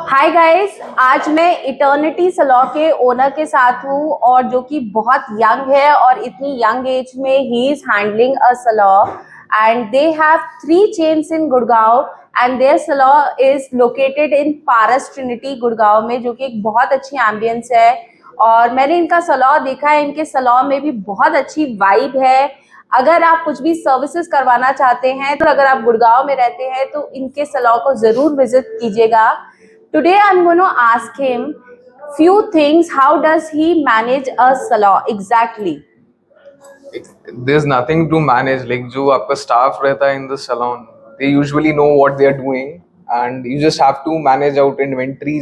Hi guys, आज मैं eternity सलॉ के ओनर के साथ हूँ और जो कि बहुत यंग है और इतनी यंग एज में ही is handling a salon and they have 3 chains in Gurgaon and their salon is located in Paras Trinity Gurgaon में, जो कि एक बहुत अच्छी एम्बियंस है। और मैंने इनका सलॉ देखा है, इनके सलॉ में भी बहुत अच्छी वाइब है। अगर आप कुछ भी सर्विसेज करवाना चाहते हैं तो अगर आप गुड़गांव में रहते हैं तो इनके सलॉ को जरूर विजिट कीजिएगा। Today I'm going to ask him few things. How does he manage a salon exactly? There's nothing to manage. Like जो आपका staff रहता है in the salon, they usually know what they are doing, and you just have to manage out inventory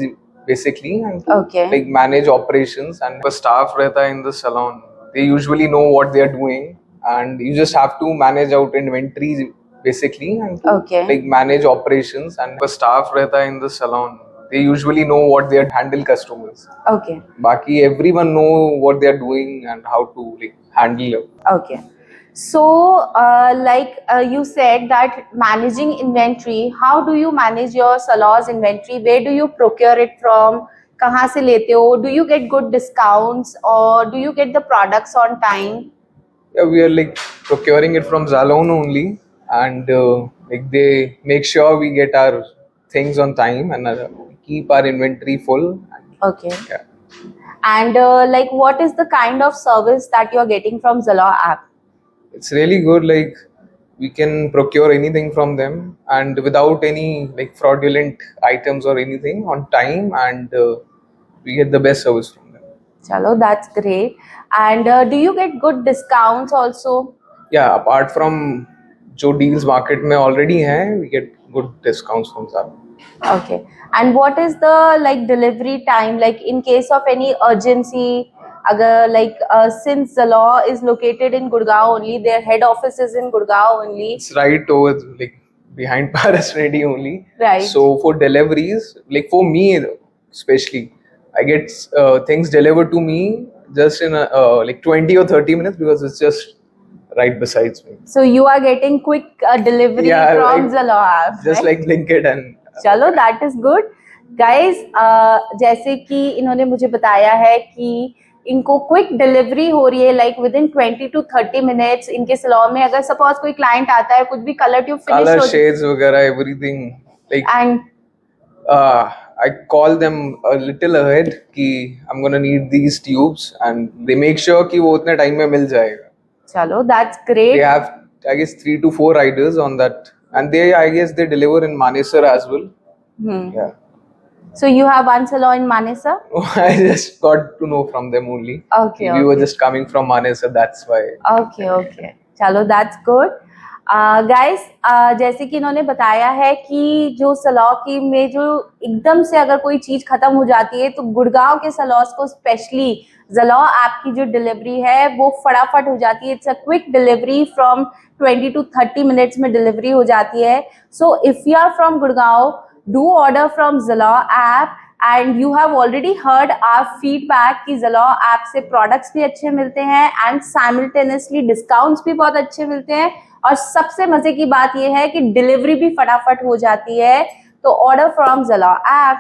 basically, and Okay. like manage operations. And the staff रहता है in the salon, they usually know what they are doing, and you just have to manage out inventory basically, and Okay. like manage operations. And the staff रहता है in the salon, they usually know what they are handle customers. Okay. Baki everyone know what they are doing and how to like handle it. Okay. So, you said that managing inventory, how do you manage your salon's inventory? Where do you procure it from? कहाँ से लेते हो? Do you get good discounts or do you get the products on time? Yeah, we are like procuring it from Zalone only, and like they make sure we get our things on time and keep our inventory full. Okay. Yeah. And what is the kind of service that you are getting from Zalo app? It's really good. Like we can procure anything from them and without any like fraudulent items or anything on time, and we get the best service from them. Chalo, that's great. And do you get good discounts also? Yeah, apart from जो deals market में already हैं, we get good discounts from Zalo. Okay. And what is the delivery time? Like in case of any urgency, since Zalo is located in Gurgaon only, their head office is in Gurgaon only. It's right over like behind Paras Ready only. Right. So for deliveries, like for me especially, I get things delivered to me just in like 20 or 30 minutes because it's just right besides me. So you are getting quick delivery from Zalo app. Just right? like Blinkit and चलो that is good guys. जैसे कि इन्होंने मुझे बताया है कि इनको quick delivery हो रही है, like with in 20 to 30 minutes इनके सलॉन में। अगर सपोज कोई क्लाइंट आता है, कुछ भी colour tube finish color shades वगैरह everything like and I call them a little ahead कि I'm gonna need these tubes and they make sure कि वो उतने टाइम में मिल जाएगा। चलो that's great. They have I guess 3 to 4 riders on that, and they I guess they deliver in Manesar as well. Yeah. So you have one salon in Manesar? I just got to know from them only. Okay. We were just coming from Manesar, that's why. Okay. चलो that's good. Guys, जैसे कि इन्होंने बताया है कि जो सलॉ की में जो एकदम से अगर कोई चीज खत्म हो जाती है तो गुड़गांव के सलॉस को स्पेशली ज़लो ऐप की जो डिलीवरी है वो फटाफट हो जाती है। It's a quick delivery from 20 to 30 minutes में डिलीवरी हो जाती है। So if you are from Gurgaon, do order from Zalo app and you have already heard our feedback कि ज़लो ऐप से प्रोडक्ट्स भी अच्छे मिलते हैं एंड साइमल्टेनियसली डिस्काउंट्स भी बहुत अच्छे मिलते हैं। और सबसे मजे की बात यह है कि डिलीवरी भी फटाफट हो जाती है। तो ऑर्डर फ्रॉम ज़लो ऐप।